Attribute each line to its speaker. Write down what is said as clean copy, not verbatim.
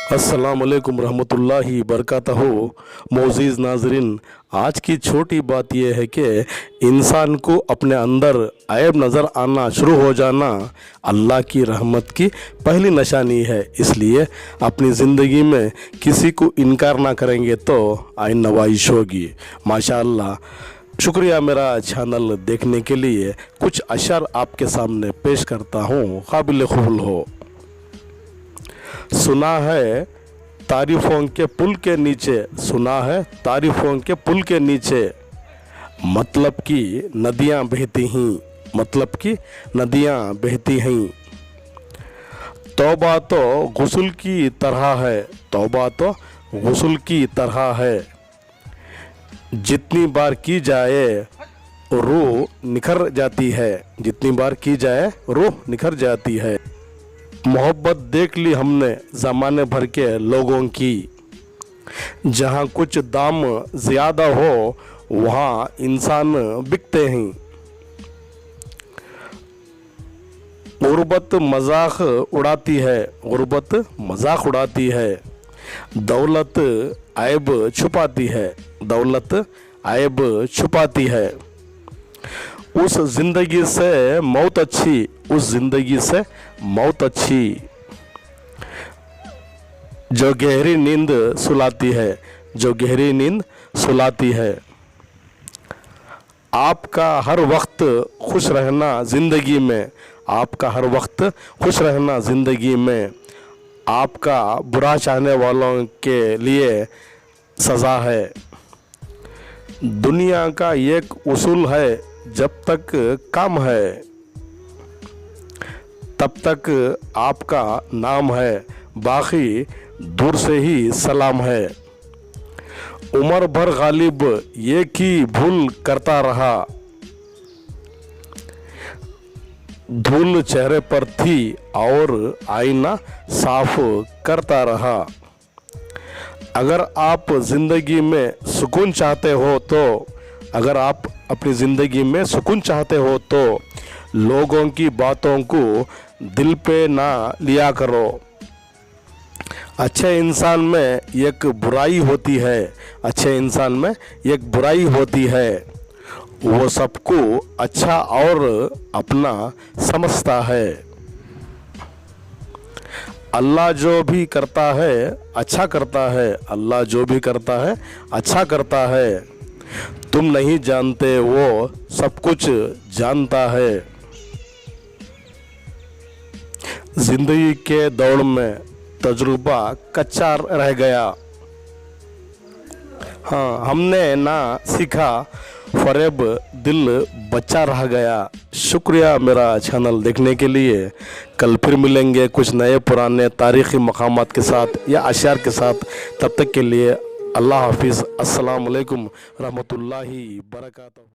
Speaker 1: अस्सलाम वालेकुम रहमतुल्लाहि बरकातहू। मोअज़्ज़िज़ नाज़रीन, आज की छोटी बात यह है कि इंसान को अपने अंदर ऐब नज़र आना शुरू हो जाना अल्लाह की रहमत की पहली निशानी है। इसलिए अपनी ज़िंदगी में किसी को इनकार ना करेंगे तो आइन नवाइश होगी। माशाअल्लाह। शुक्रिया मेरा चैनल देखने के लिए। कुछ अशर आपके सामने पेश करता हूँ, काबिल कबूल हो। सुना है तारीफ़ों के पुल के नीचे, सुना है तारीफ़ों के पुल के नीचे मतलब कि नदियाँ बहती हैं, मतलब कि नदियाँ बहती हैं। तौबा तो गुस्ल की तरह है, तौबा तो गुस्ल की तरह है। जितनी बार की जाए रूह निखर जाती है, जितनी बार की जाए रूह निखर जाती है। मोहब्बत देख ली हमने ज़माने भर के लोगों की, जहाँ कुछ दाम ज़्यादा हो वहाँ इंसान बिकते हैं। गुर्बत मजाक उड़ाती है, गुर्बत मजाक उड़ाती है। दौलत ऐब छुपाती है, दौलत ऐब छुपाती है। उस ज़िंदगी से मौत अच्छी, उस ज़िंदगी से मौत अच्छी जो गहरी नींद सुलाती है, जो गहरी नींद सुलाती है। आपका हर वक्त खुश रहना ज़िंदगी में, आपका हर वक्त खुश रहना ज़िंदगी में आपका बुरा चाहने वालों के लिए सज़ा है। दुनिया का एक उसूल है, जब तक काम है तब तक आपका नाम है, बाकी दूर से ही सलाम है। उम्र भर गालिब एक ही भूल करता रहा, धूल चेहरे पर थी और आईना साफ करता रहा। अगर आप ज़िंदगी में सुकून चाहते हो तो, अगर आप अपनी ज़िंदगी में सुकून चाहते हो तो लोगों की बातों को दिल पे ना लिया करो। अच्छे इंसान में एक बुराई होती है, अच्छे इंसान में एक बुराई होती है। वो सबको अच्छा और अपना समझता है। अल्लाह जो भी करता है अच्छा करता है, अल्लाह जो भी करता है अच्छा करता है। तुम नहीं जानते वो सब कुछ जानता है। जिंदगी के दौड़ में तजुर्बा कच्चा रह गया, हाँ हमने ना सीखा, फरेब दिल बच्चा रह गया। शुक्रिया मेरा चैनल देखने के लिए। कल फिर मिलेंगे कुछ नए पुराने तारीख़ी मकामात के साथ या अशार के साथ। तब तक के लिए अल्लाह हाफिज़। अस्सलाम वालेकुम रहमतुल्लाहि बरकातहू।